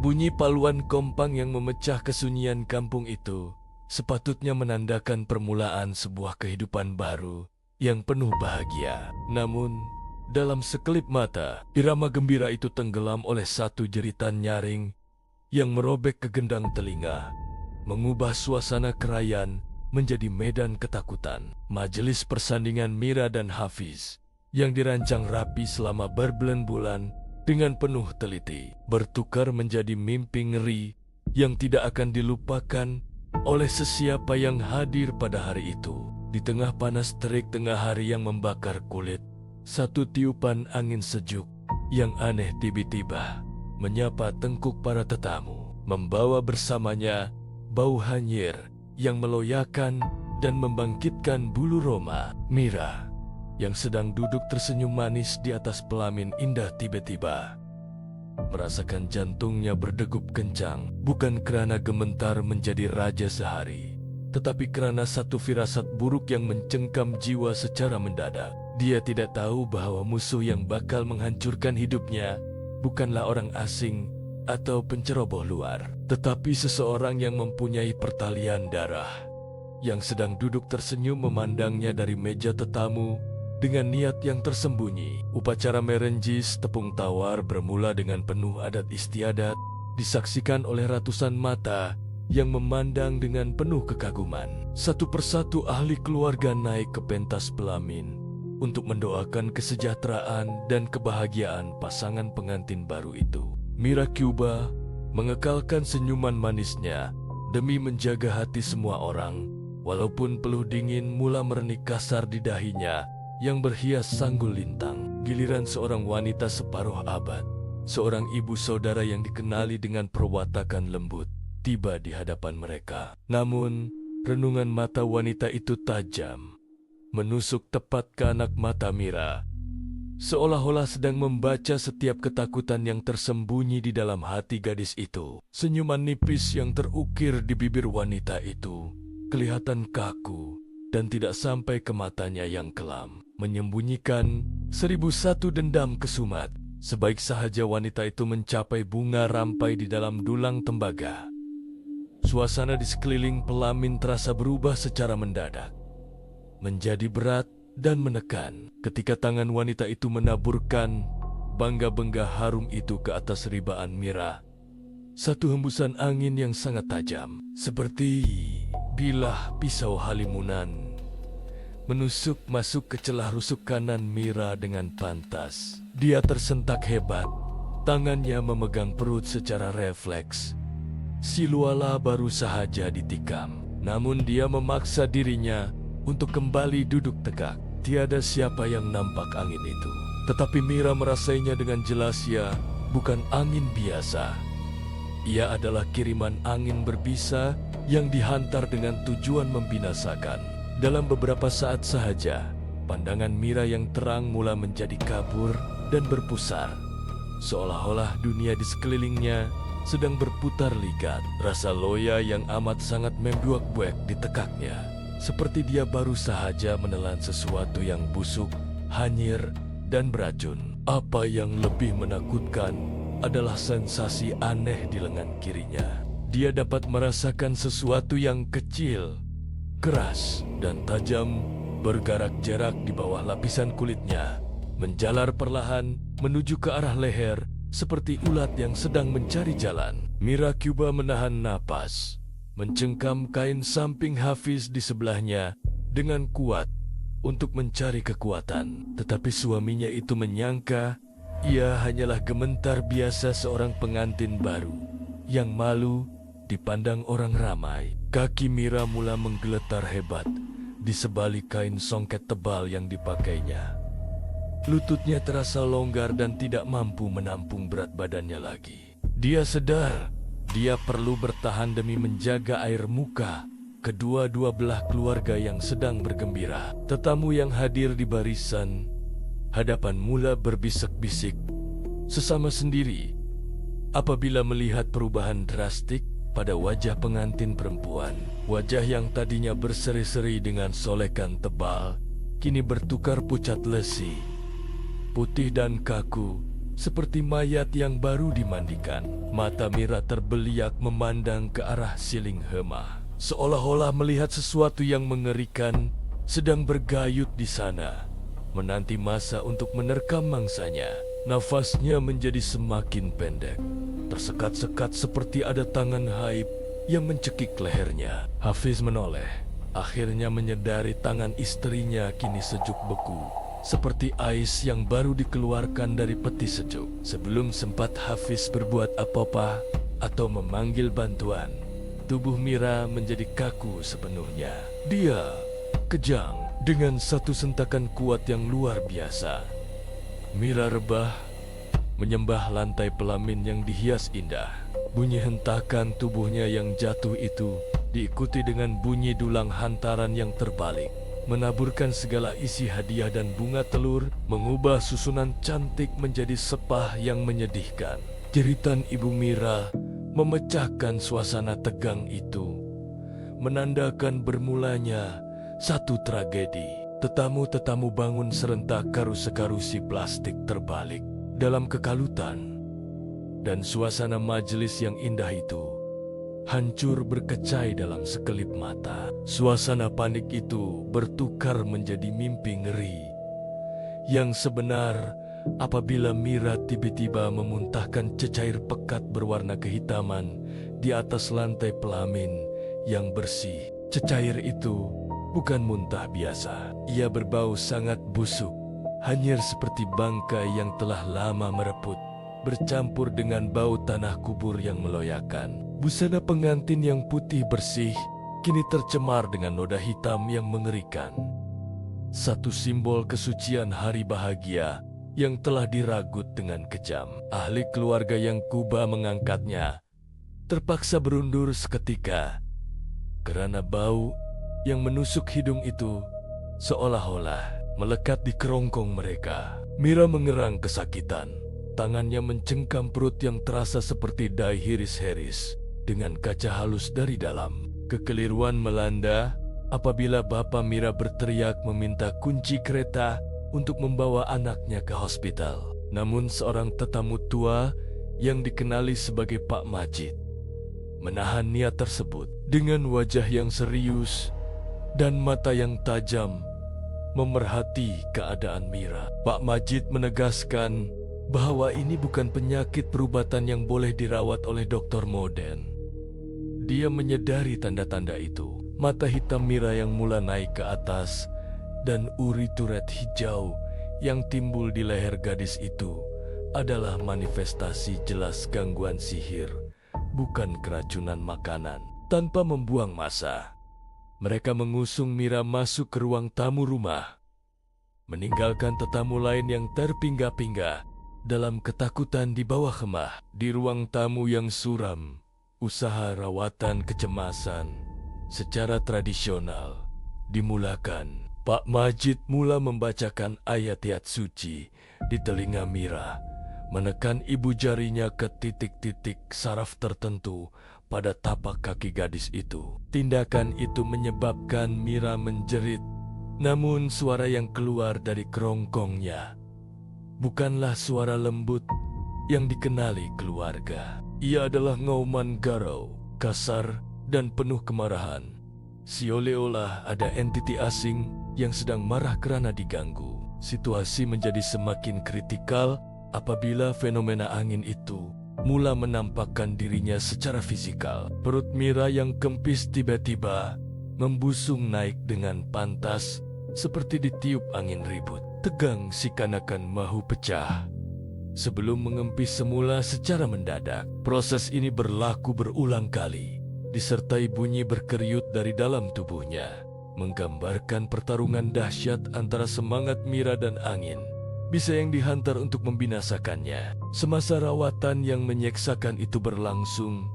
Bunyi paluan kompang yang memecah kesunyian kampung itu sepatutnya menandakan permulaan sebuah kehidupan baru yang penuh bahagia. Namun, dalam sekelip mata, irama gembira itu tenggelam oleh satu jeritan nyaring yang merobek ke gendang telinga, mengubah suasana kerayan menjadi medan ketakutan. Majelis persandingan Mira dan Hafiz yang dirancang rapi selama berbulan-bulan dengan penuh teliti, bertukar menjadi mimpi ngeri yang tidak akan dilupakan oleh sesiapa yang hadir pada hari itu. Di tengah panas terik tengah hari yang membakar kulit, satu tiupan angin sejuk yang aneh tiba-tiba menyapa tengkuk para tetamu, membawa bersamanya bau hanyir yang meloyakan dan membangkitkan bulu roma. Mira yang sedang duduk tersenyum manis di atas pelamin indah tiba-tiba merasakan jantungnya berdegup kencang, bukan karena gemetar menjadi raja sehari, tetapi karena satu firasat buruk yang mencengkam jiwa secara mendadak. Dia tidak tahu bahwa musuh yang bakal menghancurkan hidupnya bukanlah orang asing atau penceroboh luar, tetapi seseorang yang mempunyai pertalian darah, yang sedang duduk tersenyum memandangnya dari meja tetamu dengan niat yang tersembunyi. Upacara merenjis tepung tawar bermula dengan penuh adat istiadat, disaksikan oleh ratusan mata yang memandang dengan penuh kekaguman. Satu persatu ahli keluarga naik ke pentas pelamin untuk mendoakan kesejahteraan dan kebahagiaan pasangan pengantin baru itu. Mira Cuba mengekalkan senyuman manisnya demi menjaga hati semua orang, walaupun peluh dingin mula merenik kasar di dahinya yang berhias sanggul lintang. Giliran seorang wanita separuh abad, seorang ibu saudara yang dikenali dengan perwatakan lembut, tiba di hadapan mereka. Namun, renungan mata wanita itu tajam, menusuk tepat ke anak mata Mira, seolah-olah sedang membaca setiap ketakutan yang tersembunyi di dalam hati gadis itu. Senyuman nipis yang terukir di bibir wanita itu kelihatan kaku dan tidak sampai ke matanya yang kelam, menyembunyikan 1001 dendam kesumat. Sebaik sahaja wanita itu mencapai bunga rampai di dalam dulang tembaga, suasana di sekeliling pelamin terasa berubah secara mendadak, menjadi berat dan menekan ketika tangan wanita itu menaburkan bangga-bengga harum itu ke atas ribaan Mira. Satu hembusan angin yang sangat tajam, seperti bilah pisau halimunan, menusuk masuk ke celah rusuk kanan Mira dengan pantas. Dia tersentak hebat, tangannya memegang perut secara refleks. Siluala baru sahaja ditikam, namun dia memaksa dirinya untuk kembali duduk tegak. Tiada siapa yang nampak angin itu, tetapi Mira merasainya dengan jelas. Ya, bukan angin biasa. Ia adalah kiriman angin berbisa yang dihantar dengan tujuan membinasakan. Dalam beberapa saat sahaja, pandangan Mira yang terang mula menjadi kabur dan berpusar, seolah-olah dunia di sekelilingnya sedang berputar ligat. Rasa loya yang amat sangat membuak-buak di tekaknya, seperti dia baru sahaja menelan sesuatu yang busuk, hanyir, dan beracun. Apa yang lebih menakutkan adalah sensasi aneh di lengan kirinya. Dia dapat merasakan sesuatu yang kecil, keras, dan tajam bergerak jarak di bawah lapisan kulitnya, menjalar perlahan menuju ke arah leher seperti ulat yang sedang mencari jalan. Mira Cuba menahan napas, mencengkam kain samping Hafiz di sebelahnya dengan kuat untuk mencari kekuatan. Tetapi suaminya itu menyangka ia hanyalah gementar biasa seorang pengantin baru yang malu dipandang orang ramai. Kaki Mira mula menggeletar hebat di sebalik kain songket tebal yang dipakainya. Lututnya terasa longgar dan tidak mampu menampung berat badannya lagi. Dia sadar dia perlu bertahan demi menjaga air muka kedua-dua belah keluarga yang sedang bergembira. Tetamu yang hadir di barisan hadapan mula berbisik-bisik sesama sendiri apabila melihat perubahan drastik pada wajah pengantin perempuan. Wajah yang tadinya berseri-seri dengan solekan tebal kini bertukar pucat lesi, putih dan kaku seperti mayat yang baru dimandikan. Mata Mira terbeliak memandang ke arah siling hemah, seolah-olah melihat sesuatu yang mengerikan sedang bergayut di sana, menanti masa untuk menerkam mangsanya. Nafasnya menjadi semakin pendek, tersekat-sekat seperti ada tangan haib yang mencekik lehernya. Hafiz menoleh, akhirnya menyadari tangan istrinya kini sejuk beku, seperti ais yang baru dikeluarkan dari peti sejuk. Sebelum sempat Hafiz berbuat apa-apa atau memanggil bantuan, tubuh Mira menjadi kaku sepenuhnya. Dia kejang dengan satu sentakan kuat yang luar biasa. Mira rebah, menyembah lantai pelamin yang dihias indah. Bunyi hentakan tubuhnya yang jatuh itu diikuti dengan bunyi dulang hantaran yang terbalik, menaburkan segala isi hadiah dan bunga telur, mengubah susunan cantik menjadi sepah yang menyedihkan. Jeritan Ibu Mira memecahkan suasana tegang itu, menandakan bermulanya satu tragedi. Tetamu-tetamu bangun serentak, karusi plastik terbalik dalam kekalutan, dan suasana majelis yang indah itu hancur berkecai dalam sekelip mata. Suasana panik itu bertukar menjadi mimpi ngeri yang sebenar apabila Mira tiba-tiba memuntahkan cecair pekat berwarna kehitaman di atas lantai pelamin yang bersih. Cecair itu bukan muntah biasa. Ia berbau sangat busuk, hanyir seperti bangkai yang telah lama mereput, bercampur dengan bau tanah kubur yang meloyakan. Busana pengantin yang putih bersih kini tercemar dengan noda hitam yang mengerikan. Satu simbol kesucian hari bahagia yang telah diragut dengan kejam. Ahli keluarga yang kuba mengangkatnya terpaksa berundur seketika karena bau yang menusuk hidung itu seolah-olah melekat di kerongkong mereka. Mira mengerang kesakitan. Tangannya mencengkam perut yang terasa seperti dai hiris-heris dengan kaca halus dari dalam. Kekeliruan melanda apabila Bapak Mira berteriak meminta kunci kereta untuk membawa anaknya ke hospital. Namun seorang tetamu tua yang dikenali sebagai Pak Majid menahan niat tersebut. Dengan wajah yang serius dan mata yang tajam memerhati keadaan Mira, Pak Majid menegaskan bahwa ini bukan penyakit perubatan yang boleh dirawat oleh dokter modern. Dia menyadari tanda-tanda itu. Mata hitam Mira yang mula naik ke atas dan uri turet hijau yang timbul di leher gadis itu adalah manifestasi jelas gangguan sihir, bukan keracunan makanan. Tanpa membuang masa, mereka mengusung Mira masuk ke ruang tamu rumah, meninggalkan tetamu lain yang terpinggah-pinggah dalam ketakutan di bawah khemah. Di ruang tamu yang suram, usaha rawatan kecemasan secara tradisional dimulakan. Pak Majid mula membacakan ayat-ayat suci di telinga Mira, menekan ibu jarinya ke titik-titik saraf tertentu pada tapak kaki gadis itu. Tindakan itu menyebabkan Mira menjerit, namun suara yang keluar dari kerongkongnya bukanlah suara lembut yang dikenali keluarga. Ia adalah ngauman garau, kasar dan penuh kemarahan. Seolah-olah ada entiti asing yang sedang marah kerana diganggu. Situasi menjadi semakin kritikal apabila fenomena angin itu mula menampakkan dirinya secara fisikal. Perut Mira yang kempis tiba-tiba membusung naik dengan pantas seperti ditiup angin ribut. Tegang sikanakan mahu pecah sebelum mengempis semula secara mendadak. Proses ini berlaku berulang kali, disertai bunyi berkeriut dari dalam tubuhnya, menggambarkan pertarungan dahsyat antara semangat Mira dan angin bisa yang dihantar untuk membinasakannya. Semasa rawatan yang menyeksakan itu berlangsung,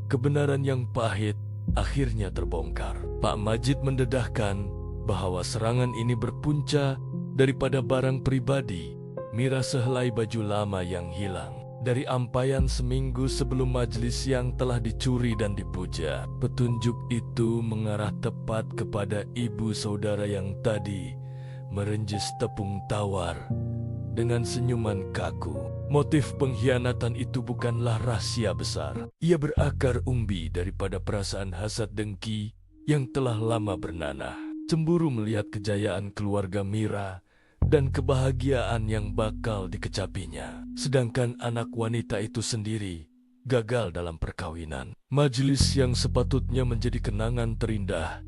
kebenaran yang pahit akhirnya terbongkar. Pak Majid mendedahkan bahwa serangan ini berpunca daripada barang pribadi Mira, sehelai baju lama yang hilang dari ampaian seminggu sebelum majelis yang telah dicuri dan dipuja. Petunjuk itu mengarah tepat kepada ibu saudara yang tadi merenjes tepung tawar dengan senyuman kaku. Motif pengkhianatan itu bukanlah rahasia besar. Ia berakar umbi daripada perasaan hasad dengki yang telah lama bernanah. Cemburu melihat kejayaan keluarga Mira dan kebahagiaan yang bakal dikecapinya. Sedangkan anak wanita itu sendiri gagal dalam perkawinan. Majelis yang sepatutnya menjadi kenangan terindah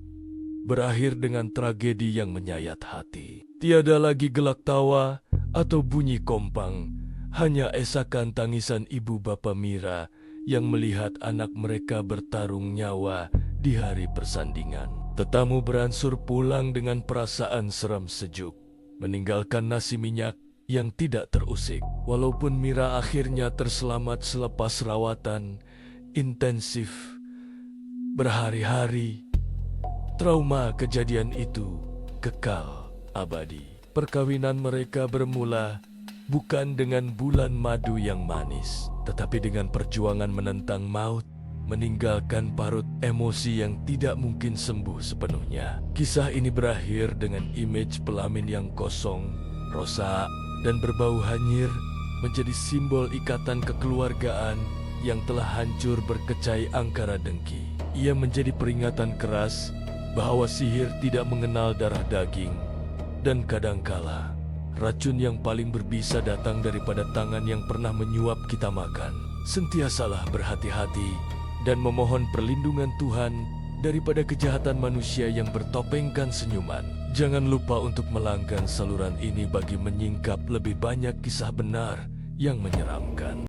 berakhir dengan tragedi yang menyayat hati. Tiada lagi gelak tawa atau bunyi kompang, hanya esakan tangisan ibu bapa Mira yang melihat anak mereka bertarung nyawa di hari persandingan. Tetamu beransur pulang dengan perasaan seram sejuk, meninggalkan nasi minyak yang tidak terusik. Walaupun Mira akhirnya terselamat selepas rawatan intensif berhari-hari, trauma kejadian itu kekal abadi. Perkawinan mereka bermula bukan dengan bulan madu yang manis, tetapi dengan perjuangan menentang maut, meninggalkan parut emosi yang tidak mungkin sembuh sepenuhnya. Kisah ini berakhir dengan image pelamin yang kosong, rosak, dan berbau hanyir menjadi simbol ikatan kekeluargaan yang telah hancur berkecai angkara dengki. Ia menjadi peringatan keras bahwa sihir tidak mengenal darah daging, dan kadangkala racun yang paling berbisa datang daripada tangan yang pernah menyuap kita makan. Sentiasalah berhati-hati dan memohon perlindungan Tuhan daripada kejahatan manusia yang bertopengkan senyuman. Jangan lupa untuk melanggan saluran ini bagi menyingkap lebih banyak kisah benar yang menyeramkan.